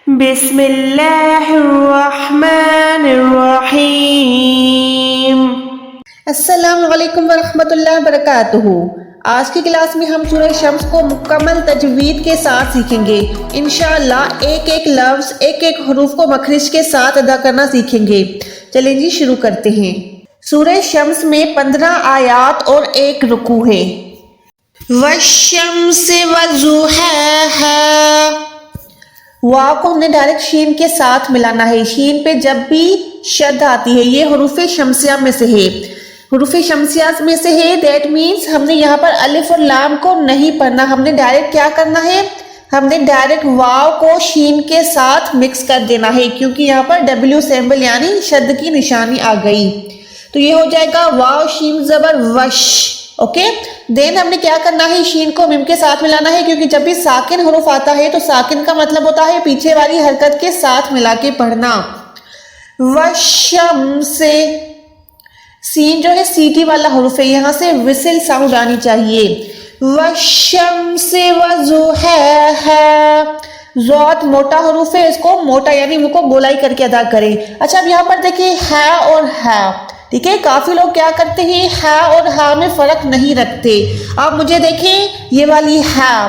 بسم اللہ الرحمن الرحیم۔ السلام علیکم ورحمۃ اللہ وبرکاتہ۔ آج کی کلاس میں ہم سورہ شمس کو مکمل تجوید کے ساتھ سیکھیں گے۔ انشاءاللہ ایک ایک لفظ ایک ایک حروف کو مخرج کے ساتھ ادا کرنا سیکھیں گے۔ چلیں جی شروع کرتے ہیں۔ سورہ شمس میں 15 آیات اور ایک رکوع ہے۔ والشمس وضحاها، واو کو ہم نے ڈائریکٹ شین کے ساتھ ملانا ہے۔ شین پہ جب بھی شد آتی ہے یہ حروف شمسیہ میں سے ہے، حروف شمسیہ میں سے ہے، دیٹ مینس ہم نے یہاں پر الف اور لام کو نہیں پڑھنا، ہم نے ڈائریکٹ کیا کرنا ہے، ہم نے ڈائریکٹ واو کو شین کے ساتھ مکس کر دینا ہے، کیونکہ یہاں پر ڈبلیو سیمبل یعنی شد کی نشانی آ گئی، تو یہ ہو جائے گا واو شین زبر وش۔ اوکے، دین ہم نے کیا کرنا ہے، شین کو میم کے ساتھ ملانا ہے، کیونکہ جب بھی ساکن حروف آتا ہے تو ساکن کا مطلب ہوتا ہے پیچھے والی حرکت کے ساتھ ملا کے پڑھنا۔ والشمس، سین جو ہے سیٹی والا حروف ہے، یہاں سے وسل ساؤنڈ آنی چاہیے۔ والشمس وضحاها، ذات موٹا حروف ہے، اس کو موٹا یعنی منہ کو گولائی کر کے ادا کریں۔ اچھا اب یہاں پر دیکھیں ہا اور ہا، ٹھیک ہے، کافی لوگ کیا کرتے ہیں ہا اور ہا میں فرق نہیں رکھتے۔ آپ مجھے دیکھیں یہ والی ہا،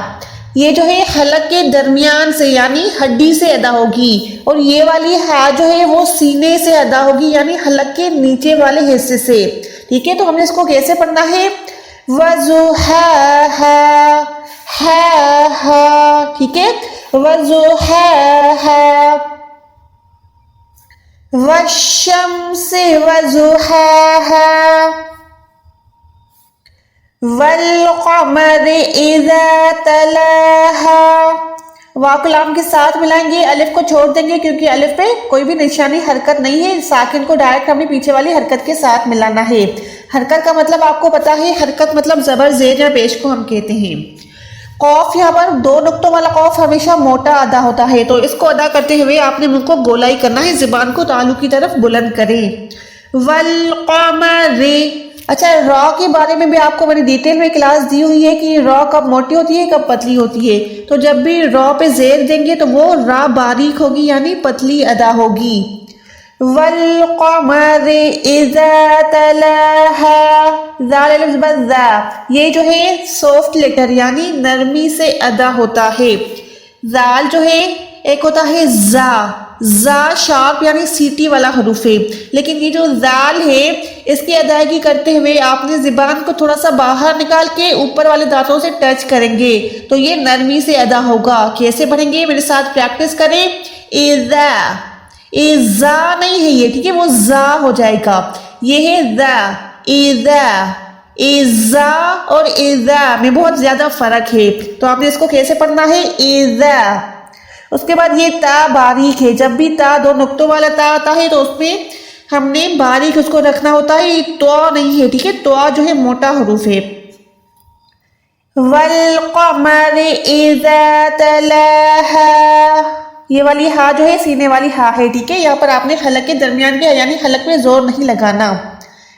یہ جو ہے حلق کے درمیان سے یعنی ہڈی سے ادا ہوگی، اور یہ والی ہا جو ہے وہ سینے سے ادا ہوگی یعنی حلق کے نیچے والے حصے سے، ٹھیک ہے۔ تو ہم نے اس کو کیسے پڑھنا ہے، وضحاها، ہا ہا، ٹھیک ہے، وضحاها، والشمس وضحاها، والقمر اذا تلاها، واو کو لام کے ساتھ ملائیں گے، الف کو چھوڑ دیں گے کیونکہ الف پہ کوئی بھی نشانی حرکت نہیں ہے، ساکن کو ڈائریکٹ ہمیں پیچھے والی حرکت کے ساتھ ملانا ہے۔ حرکت کا مطلب آپ کو پتا ہے، حرکت مطلب زبر زیر یا پیش کو ہم کہتے ہیں۔ قوف یہاں پر دو نقطوں والا قوف ہمیشہ موٹا ادا ہوتا ہے، تو اس کو ادا کرتے ہوئے آپ نے منہ کو گولائی کرنا ہے، زبان کو تالو کی طرف بلند کریں۔ والقمر، اچھا را کے بارے میں بھی آپ کو میں نے ڈیٹیل میں کلاس دی ہوئی ہے کہ را کب موٹی ہوتی ہے کب پتلی ہوتی ہے، تو جب بھی را پہ زیر دیں گے تو وہ را باریک ہوگی یعنی پتلی ادا ہوگی۔ والقمر اذا تلاها، زال الف زبر زا، یہ جو ہے سافٹ لیٹر یعنی نرمی سے ادا ہوتا ہے۔ زال جو ہے ایک ہوتا ہے زا، زا شارپ یعنی سیٹی والا حروف ہے، لیکن یہ جو زال ہے اس کی ادائیگی کرتے ہوئے آپ نے زبان کو تھوڑا سا باہر نکال کے اوپر والے دانتوں سے ٹچ کریں گے تو یہ نرمی سے ادا ہوگا۔ کیسے پڑھیں گے میرے ساتھ پریکٹس کریں۔ اذا، ایزا نہیں ہے یہ، ٹھیک ہے، وہ زا ہو جائے گا، یہ ہے زا۔ اذا، ایزا اور اذا میں بہت زیادہ فرق ہے، تو آپ نے اس کو کیسے پڑھنا ہے، اذا۔ اس کے بعد یہ تا باریک ہے، جب بھی تا دو نقطوں والا تا آتا ہے تو اس میں ہم نے باریک اس کو رکھنا ہوتا ہے، یہ تو نہیں ہے، ٹھیک ہے، تو جو ہے موٹا حروف ہے۔ والقمر اذا تلاها، یہ والی ہا جو ہے سینے والی ہا ہے، ٹھیک ہے، یہاں پر آپ نے حلق کے درمیان کے یعنی حلق میں زور نہیں لگانا،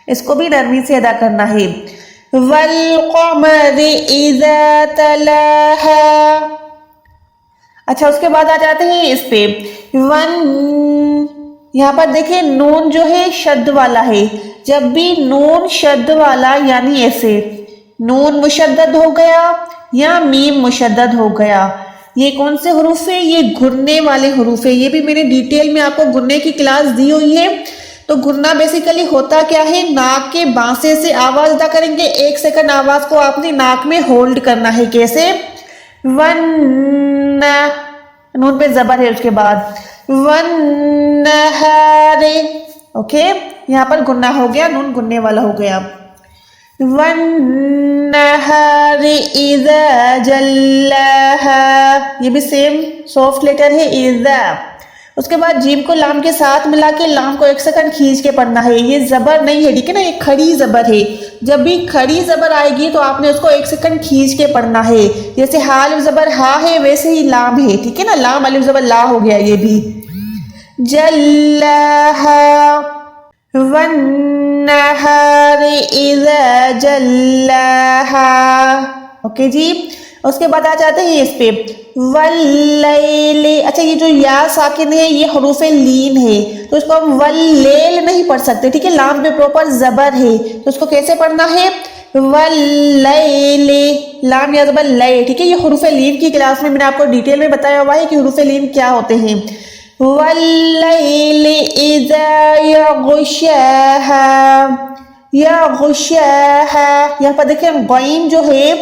اس کو بھی نرمی سے ادا کرنا ہے۔ والقمر اذا تلاها، اچھا اس کے بعد آ جاتے ہیں اس پہ ون، یہاں پر دیکھیں نون جو ہے شد والا ہے، جب بھی نون شد والا یعنی ایسے نون مشدد ہو گیا یا میم مشدد ہو گیا، یہ کون سے حروف ہے، یہ گھرنے والے حروف ہے، یہ بھی میں نے ڈیٹیل میں آپ کو گھرنے کی کلاس دی ہوئی ہے۔ تو گھرنا بیسیکلی ہوتا کیا ہے، ناک کے بانسے سے آواز ادا کریں گے، 1 سیکنڈ آواز کو آپ نے ناک میں ہولڈ کرنا ہے، کیسے، ون، نون پہ زبر ہے اس کے بعد، والنہار، اوکے، یہاں پر گننا ہو گیا، نون گننے والا ہو گیا۔ والنہار اذا جلاها، یہ بھی سیم سافٹ لیٹر ہے اذا۔ اس کے بعد جیم کو لام کے ساتھ ملا کے لام کو 1 سیکنڈ کھینچ کے پڑھنا ہے، یہ زبر نہیں ہے، ٹھیک ہے نا، یہ کھڑی زبر ہے، جب بھی کھڑی زبر آئے گی تو آپ نے اس کو 1 سیکنڈ کھینچ کے پڑھنا ہے، جیسے ہا الف زبر ہا ہے ویسے ہی لام ہے، ٹھیک ہے نا، لام الف زبر لا ہو گیا یہ بھی۔ جلاها، والنہار اذا جلاها، اوکے جی۔ اس کے بعد آ جاتے ہیں اس پہ واللیل. اچھا یہ جو یا ساکن ہے یہ حروف لین ہے تو اس کو ہم واللیل نہیں پڑھ سکتے, ٹھیک ہے, لام پہ پروپر زبر ہے تو اس کو کیسے پڑھنا ہے واللیل, لام یا زبر لے, ٹھیک ہے. یہ حروف لین کی کلاس میں نے آپ کو ڈیٹیل میں بتایا ہوا ہے کہ حروف لین کیا ہوتے ہیں. واللیل اذا یغشاہا, یغشاہا, یہاں پر دیکھیں غین جو ہے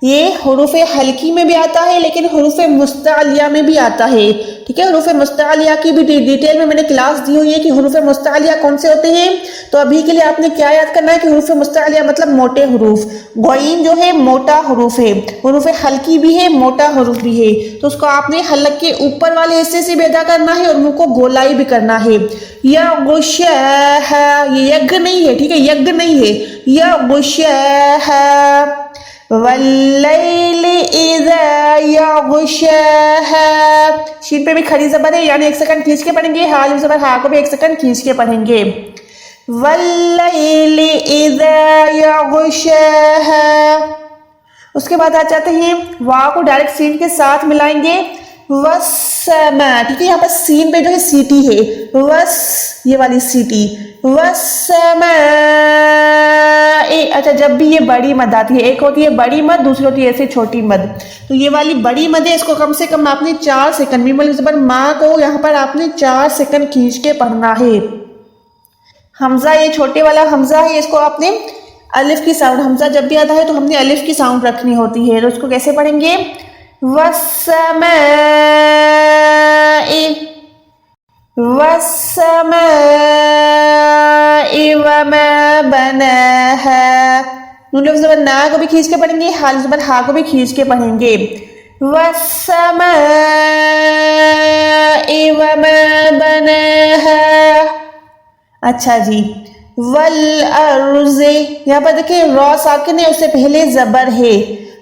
یہ حروف حلقی میں بھی آتا ہے لیکن حروف مستعلیہ میں بھی آتا ہے, ٹھیک ہے. حروف مستعلیہ کی بھی ڈیٹیل میں نے کلاس دی ہوئی ہے کہ حروف مستعلیہ کون سے ہوتے ہیں. تو ابھی کے لیے آپ نے کیا یاد کرنا ہے کہ حروف مستعلیہ مطلب موٹے حروف, غین جو ہے موٹا حروف ہے, حروف حلقی بھی ہے موٹا حروف بھی ہے, تو اس کو آپ نے حلق کے اوپر والے حصے سے بھی ادا کرنا ہے اور منہ کو گولائی بھی کرنا ہے. یغشاہا, یہ یگ نہیں ہے, ٹھیک ہے, یگ نہیں ہے, یغشاہا. واللیل اذا یغشاہا, شین پہ بھی کھڑی زبر ہے یعنی ایک سیکنڈ کھینچ کے پڑھیں گے, حالف زبر ہا کو بھی ایک سیکنڈ کھینچ کے پڑھیں گے. واللیل اذا یغشاہا. اس کے بعد آ جاتے ہیں واو کو ڈائریکٹ سین کے ساتھ ملائیں گے والسماء, ٹھیک ہے, یہاں پر سین پہ جو ہے سیٹی ہے, وس یہ والی سیٹی, والسماء. اچھا جب بھی یہ بڑی مد آتی ہے, ایک ہوتی ہے بڑی مد دوسری ہوتی ہے ایسے چھوٹی مد, تو یہ والی بڑی مد ہے اس کو کم سے کم آپ نے 4 سیکنڈ میم والی زبر ماں کو یہاں پر آپ نے 4 سیکنڈ کھینچ کے پڑھنا ہے. حمزہ یہ چھوٹے والا حمزہ ہے, اس کو آپ نے الف کی ساؤنڈ, حمزہ جب بھی آتا ہے تو ہم نے الف کی ساؤنڈ رکھنی ہوتی ہے, تو اس کو کیسے پڑھیں گے والسماء, والسماء وما بناها. نون لفظ زبر نا کو بھی کھینچ کے پڑھیں گے, حال زبر ہا کو بھی کھینچ کے پڑھیں گے. والسماء وما بناها. اچھا جی, والارض, یہاں پر دیکھیں را ساکن ہے اس سے پہلے زبر ہے,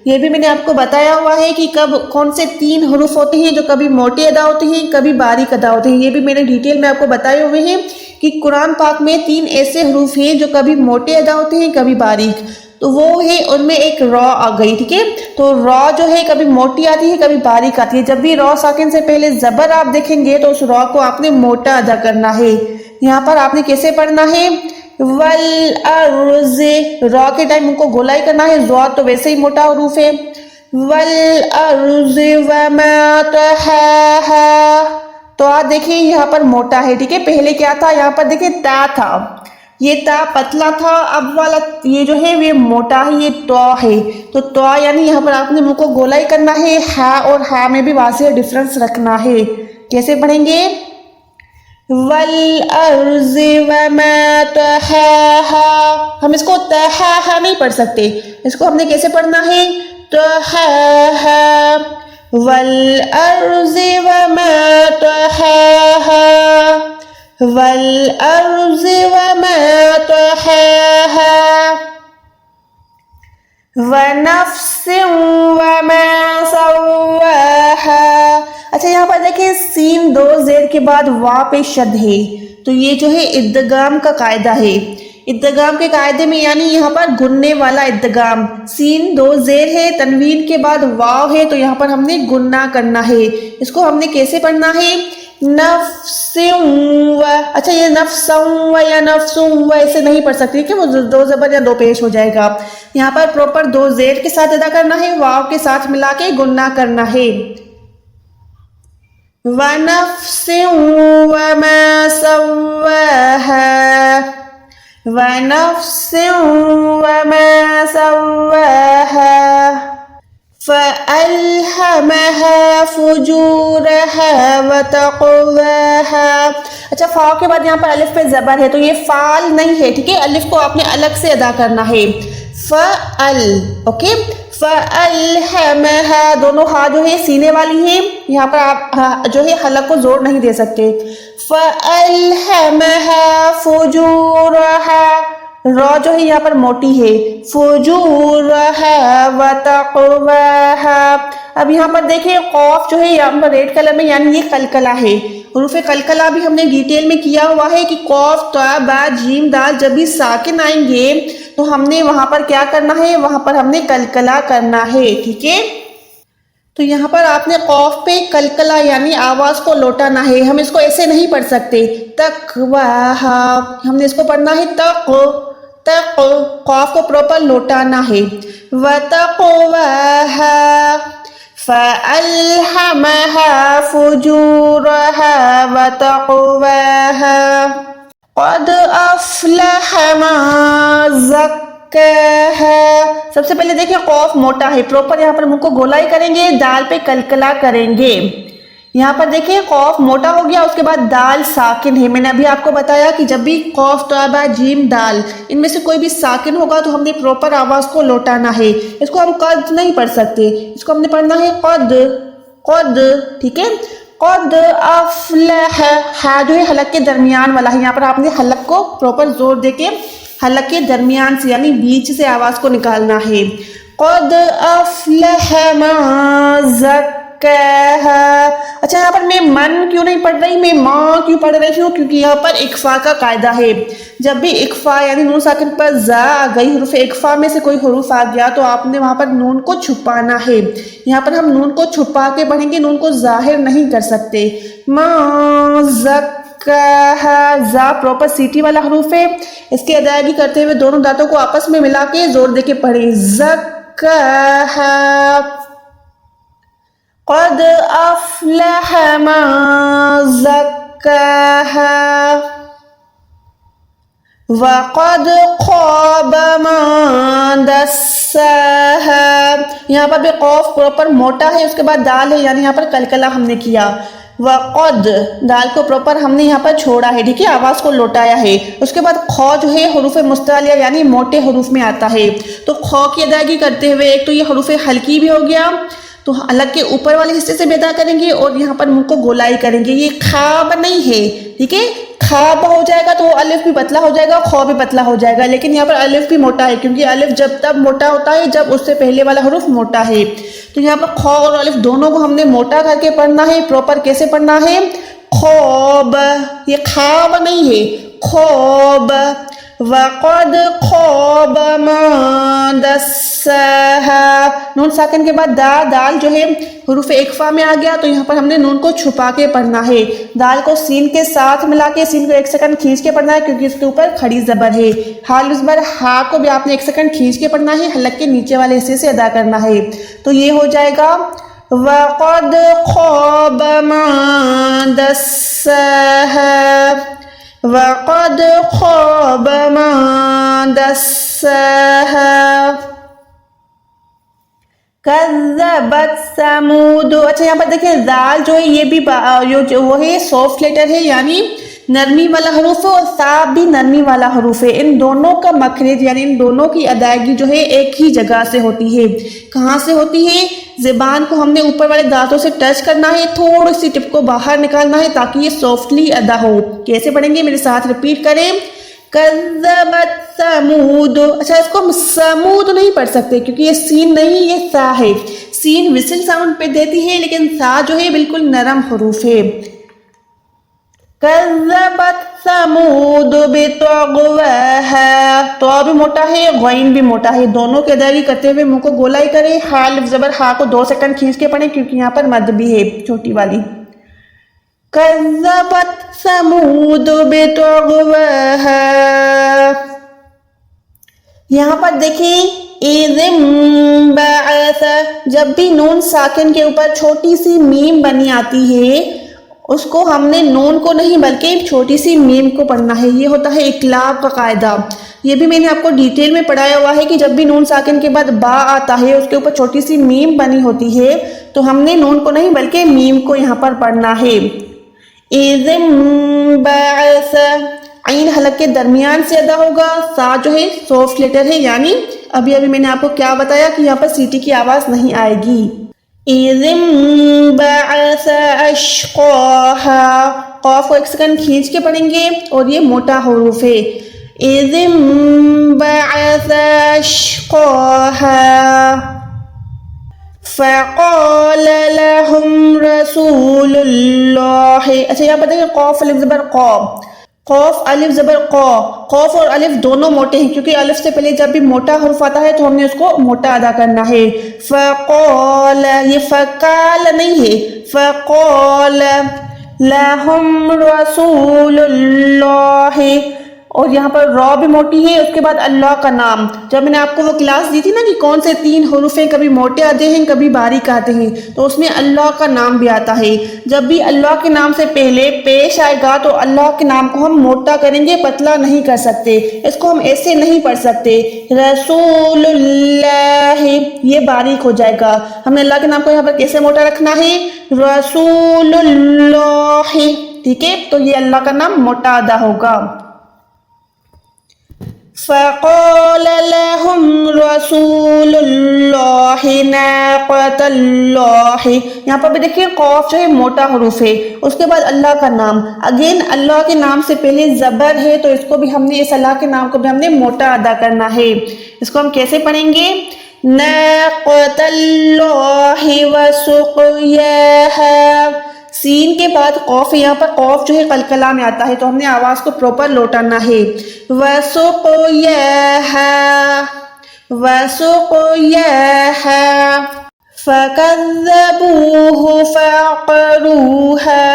یہ بھی میں نے آپ کو بتایا ہوا ہے کہ کب کون سے 3 حروف ہوتے ہیں جو کبھی موٹے ادا ہوتے ہیں کبھی باریک ادا ہوتے ہیں. یہ بھی میں نے ڈیٹیل میں آپ کو بتائے ہوئے ہیں کہ قرآن پاک میں 3 ایسے حروف ہیں جو کبھی موٹے ادا ہوتے ہیں کبھی باریک, تو وہ ہے ان میں ایک را آ گئی, ٹھیک ہے. تو را جو ہے کبھی موٹی آتی ہے کبھی باریک آتی ہے, جب بھی را ساکن سے پہلے زبر آپ دیکھیں گے تو اس را کو آپ نے موٹا ادا کرنا ہے. یہاں پر آپ نے کیسے پڑھنا ہے والارض, را کے ٹائم ان کو گولائی کرنا ہے, ضاد تو ویسے ہی موٹا حروف ہے. والارض وما طحاها, تو آپ دیکھیں یہاں پر موٹا ہے, ٹھیک ہے. پہلے کیا تھا, یہاں پر دیکھیں تا تھا, یہ تا پتلا تھا, اب والا یہ جو ہے یہ موٹا ہے, یہ تو ہے, تو تو یعنی یہاں پر آپ نے منہ کو گولائی کرنا ہے, ہا اور ہا میں بھی واضح ڈفرنس رکھنا ہے. کیسے پڑھیں گے والارض وما طحاها, ہم اس کو طحاها نہیں پڑھ سکتے, اس کو ہم نے کیسے پڑھنا ہے طحاها, والارض وما طحاها, والارض وما طحاها, ونفس وما سواها. اچھا یہاں پر دیکھیں سین 2 زیر کے بعد وا پہ شد ہے, تو یہ جو ہے ادغام کا قاعدہ ہے. ادغام کے قاعدے میں یعنی یہاں پر گننے والا ادغام, سین 2 زیر ہے, تنوین کے بعد واو ہے, تو یہاں پر ہم نے گننا کرنا ہے. اس کو ہم نے کیسے پڑھنا ہے نفس و, اچھا یہ نفس و یا نفس و ایسے نہیں پڑھ سکتے کہ وہ 2 زبر یا 2 پیش ہو جائے گا. یہاں پر پروپر 2 زیر کے ساتھ ادا کرنا ہے, واو کے ساتھ ملا کے گننا کرنا ہے. وَنَفْسٍ وَمَا سَوَّاهَا, وَنَفْسٍ وَمَا سَوَّاهَا, فَأَلْهَمَهَا فُجُورَهَا وَتَقْوَاهَا. اچھا فاء کے بعد یہاں پر الف پہ زبر ہے, تو یہ فال نہیں ہے, ٹھیک ہے, الف کو آپ نے الگ سے ادا کرنا ہے. فَأَل, اوکے, فَأَلْهَمَهَا, دونوں ہا جو ہے سینے والی ہیں, یہاں پر آپ جو ہے حلق کو زور نہیں دے سکتے. فَأَلْهَمَهَا فُجُورَهَا, را جو ہے یہاں پر موٹی ہے, فُجُورَهَا وَتَقْوَاهَا. اب یہاں پر دیکھیں قاف جو ہے یہاں پر ریڈ کلر میں یعنی یہ قلقلہ ہے. حروف قلقلہ بھی ہم نے ڈیٹیل میں کیا ہوا ہے کہ قاف تا با جیم دال جب بھی ساکن آئیں گے تو ہم نے وہاں پر کیا کرنا ہے, وہاں پر ہم نے قلقلہ کرنا ہے, ٹھیک ہے. تو یہاں پر آپ نے قوف پہ کلکلا یعنی آواز کو لوٹانا ہے. ہم اس کو ایسے نہیں پڑھ سکتے. تقواہا ہم نے اس کو پڑھنا ہے تق تق. قوف کو پراپر لوٹانا ہے. وتقواہا فألہمہا فجورہا وتقواہا قد افلح من زکاہا. سب سے پہلے دیکھیں قوف موٹا ہے, پراپر یہاں پر منہ کو گولائی کریں گے, دال پہ کلکلا کریں گے. یہاں پر دیکھیں قوف موٹا ہو گیا, اس کے بعد دال ساکن ہے. میں نے ابھی آپ کو بتایا کہ جب بھی قوف طا جیم دال ان میں سے کوئی بھی ساکن ہوگا تو ہم نے پراپر آواز کو لوٹانا ہے. اس کو ہم قد نہیں پڑھ سکتے, اس کو ہم نے پڑھنا ہے قد قد. ٹھیک ہے, قد افلح. ہا جو ہے حلق کے درمیان والا ہے, یہاں پر آپ نے حلق کو پراپر زور دے کے حلق کے درمیان سے یعنی بیچ سے آواز کو نکالنا ہے. قد افلح من زکاہا. اچھا یہاں پر میں من کیوں نہیں پڑھ رہی, میں ماں کیوں پڑھ رہی ہوں؟ کیونکہ یہاں پر اکفا کا قاعدہ ہے. جب بھی اکفا یعنی نون ساکن پر زا آ گئی, حروف اکفا میں سے کوئی حروف آ گیا تو آپ نے وہاں پر نون کو چھپانا ہے. یہاں پر ہم نون کو چھپا کے پڑھیں گے, نون کو ظاہر نہیں کر سکتے. من زکاہا زا پراپر سیٹی والا حروف ہے, اس کی ادائیگی کرتے ہوئے دونوں دانتوں کو آپس میں ملا کے زور دے کے پڑھیں. زکاہا قد افلح من زکاہا وقد خاب من دساہا. یہاں پر بھی قوف پراپر موٹا ہے, اس کے بعد دال ہے یعنی یہاں پر کلکلا ہم نے کیا. وقد دال کو پراپر ہم نے یہاں پر چھوڑا ہے, ٹھیک ہے, آواز کو لوٹایا ہے. اس کے بعد خو جو ہے حروف مستعلیہ یعنی موٹے حروف میں آتا ہے, تو خو کی ادائیگی کرتے ہوئے ایک تو یہ حروف حلقی بھی ہو گیا, تو حلق کے اوپر والے حصے سے بھی ادا کریں گے اور یہاں پر منہ کو گولائی کریں گے. یہ خواب نہیں ہے, ٹھیک ہے, خواب ہو جائے گا تو الف بھی پتلا ہو جائے گا, خو بھی پتلا ہو جائے گا, لیکن یہاں پر الف بھی موٹا ہے کیونکہ الف جب تب موٹا ہوتا ہے جب اس سے پہلے والا حروف موٹا ہے. تو یہاں پر خو اور الف دونوں کو ہم نے موٹا کر کے پڑھنا ہے. پراپر کیسے پڑھنا ہے؟ خوب, یہ خواب نہیں ہے, خوب. وقد خوب من دساہا. نون ساکن کے بعد دال جو ہے حروف اکفا میں آ گیا, تو یہاں پر ہم نے نون کو چھپا کے پڑھنا ہے. دال کو سین کے ساتھ ملا کے سین کو 1 سیکنڈ کھینچ کے پڑھنا ہے کیونکہ اس کے اوپر کھڑی زبر ہے. حال زبر ہا کو بھی آپ نے 1 سیکنڈ کھینچ کے پڑھنا ہے, حلق کے نیچے والے حصے سے ادا کرنا ہے. تو یہ ہو جائے گا وقد خوب من دساہا وقد خوب من دساہا. کذبت ثمود. اچھا یہاں پر دیکھیں دال جو ہے یہ بھی وہ ہے سافٹ لیٹر ہے یعنی نرمی والا حروف ہے, اور صاف بھی نرمی والا حروف ہے. ان دونوں کا مخرج یعنی ان دونوں کی ادائیگی جو ہے ایک ہی جگہ سے ہوتی ہے. کہاں سے ہوتی ہے؟ زبان کو ہم نے اوپر والے دانتوں سے ٹچ کرنا ہے, تھوڑی سی ٹپ کو باہر نکالنا ہے تاکہ یہ سافٹلی ادا ہو. کیسے پڑھیں گے؟ میرے ساتھ ریپیٹ کریں. کذبت ثمود. اچھا اس کو ہم سمود نہیں پڑھ سکتے کیونکہ یہ سین نہیں, یہ سا ہے. سین وسل ساؤنڈ پہ دیتی ہے لیکن سا جو ہے بالکل نرم حروف ہے. کذبت ثمود بطغواہا. تو بھی موٹا ہے, غین بھی موٹا ہے, دونوں کی ادائیگی کرتے ہوئے منہ کو گولائی کریں. حال زبر ہا کو 2 سیکنڈ کھینچ کے پڑھیں کیونکہ یہاں پر مد بھی ہے چھوٹی والی. کذبت ثمود بطغواہا. یہاں پر دیکھیں اذ انبعث, جب بھی نون ساکن کے اوپر چھوٹی سی میم بنی آتی ہے اس کو ہم نے نون کو نہیں بلکہ چھوٹی سی میم کو پڑھنا ہے. یہ ہوتا ہے اقلاب کا قاعدہ. یہ بھی میں نے آپ کو ڈیٹیل میں پڑھایا ہوا ہے کہ جب بھی نون ساکن کے بعد با آتا ہے اس کے اوپر چھوٹی سی میم بنی ہوتی ہے تو ہم نے نون کو نہیں بلکہ میم کو یہاں پر پڑھنا ہے. اذ انبعث. عین حلق کے درمیان سے ادا ہوگا. سا جو ہے سافٹ لیٹر ہے یعنی ابھی میں نے آپ کو کیا بتایا کہ یہاں پر سیٹی کی آواز نہیں آئے گی. اذ انبعث اشقاہا. قاف کو 1 سیکنڈ کھینچ کے پڑھیں گے اور یہ موٹا حروف ہے. اذ انبعث اشقاہا فقال لهم رسول اللہ. اچھا یہاں پر دیکھیں قاف الف زبر قاف. قوف الف زبر قو، قوف اور الف دونوں موٹے ہیں کیونکہ الف سے پہلے جب بھی موٹا حرف آتا ہے تو ہم نے اس کو موٹا ادا کرنا ہے. فقال، یہ فقال نہیں ہے، فقال لهم رسول اللہ، اور یہاں پر را بھی موٹی ہے، اس کے بعد اللہ کا نام. جب میں نے آپ کو وہ کلاس دی تھی نا کہ کون سے 3 حروف ہیں، کبھی موٹے آتے ہیں کبھی باریک آتے ہیں، تو اس میں اللہ کا نام بھی آتا ہے. جب بھی اللہ کے نام سے پہلے پیش آئے گا تو اللہ کے نام کو ہم موٹا کریں گے، پتلا نہیں کر سکتے، اس کو ہم ایسے نہیں پڑھ سکتے. رسول اللہ یہ باریک ہو جائے گا. ہم نے اللہ کے نام کو یہاں پر کیسے موٹا رکھنا ہے؟ رسول اللہ. ٹھیک ہے، تو یہ اللہ کا نام موٹا ادا ہوگا. فقال لهم رسول اللہ ناقۃ اللہ. یہاں پر بھی دیکھیے قوف جو ہے موٹا حروف ہے، اس کے بعد اللہ کا نام. اگین اللہ کے نام سے پہلے زبر ہے تو اس کو بھی ہم نے، اس اللہ کے نام کو بھی ہم نے موٹا ادا کرنا ہے. اس کو ہم کیسے پڑھیں گے؟ ناقۃ اللہ وسقیاہا. سین کے بعد قوف ہے، یہاں پر قوف جو ہے قلقلہ میں آتا ہے تو ہم نے آواز کو پروپر لوٹانا ہے. وَسُقْيَاهَا وَسُقْيَاهَا فَكَذَّبُوهُ فَعَقَرُوهَا.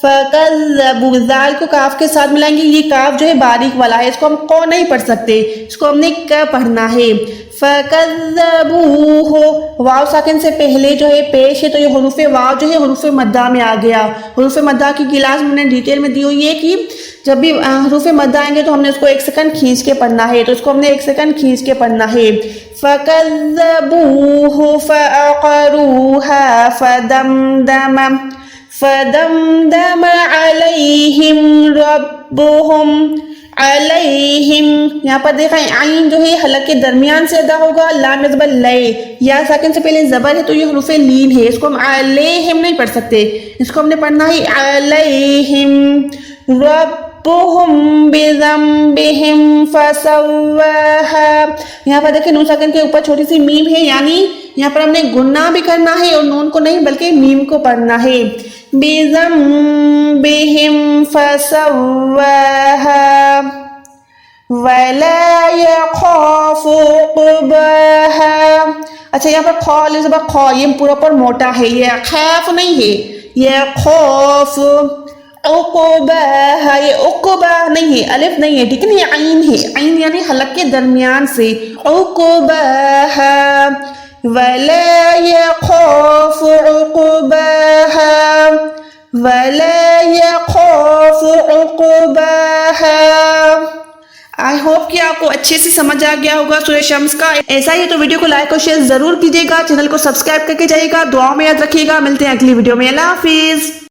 فَكَذَّبُوا، زال کو کاف کے ساتھ ملائیں گے، یہ کاف جو ہے باریک والا ہے، اس کو ہم قو نہیں پڑھ سکتے، اس کو ہم نے ک پڑھنا ہے. فَكَذَّبُوهُ، واو ساکن سے پہلے جو ہے پیش ہے تو یہ حروف واو جو ہے حروف مدہ میں آ گیا. حروف مدہ کی کلاس میں نے ڈیٹیل میں دی ہوئی ہے کہ جب بھی حروف مدہ آئیں گے تو ہم نے اس کو 1 سیکنڈ کھینچ کے پڑھنا ہے، تو اس کو ہم نے 1 سیکنڈ کھینچ کے پڑھنا ہے. فَكَذَّبُوهُ فَعَقَرُوهَا فَدَمْدَمَ عَلَيْهِمْ رَبُّهُمْ علیہم. یہاں پر دیکھیں عین جو ہے حلق کے درمیان سے ادا ہوگا، لام زبر لے، یا ساکن سے پہلے زبر ہے تو یہ حروف لین ہے، اس کو ہم علیہم نہیں پڑھ سکتے، اس کو ہم نے پڑھنا ہے علیہم. ربہم بذنبہم فسواہا. یہاں پر دیکھیں نون ساکن کے اوپر چھوٹی سی میم ہے، یعنی یہاں پر ہم نے گناہ بھی کرنا ہے اور نون کو نہیں بلکہ میم کو پڑھنا ہے. بِذَنبِهِمْ فَسَوَّاهَا وَلَا يَخَافُ عُقْبَاهَا. اچھا یہاں پر خا زبر خا، یہ پورا پر موٹا ہے، یہ خاف نہیں ہے، یہ خوف. عقباها، یہ عقبہ نہیں ہے، الف نہیں ہے، ٹھیک ہے نا، یہ عین ہے، عین یعنی حلق کے درمیان سے. عقباها وَلَا يَخَافُ عُقْبَاهَا وَلَا يَخَافُ عُقْبَاهَا. آئی ہوپ کہ آپ کو اچھے سے سمجھ آ گیا ہوگا سورہ شمس کا. ایسا ہی تو ویڈیو کو لائک اور شیئر ضرور کیجیے گا، چینل کو سبسکرائب کر کے جائیے گا. دعاؤں میں یاد رکھیے گا. ملتے ہیں اگلی ویڈیو میں. اللہ حافظ.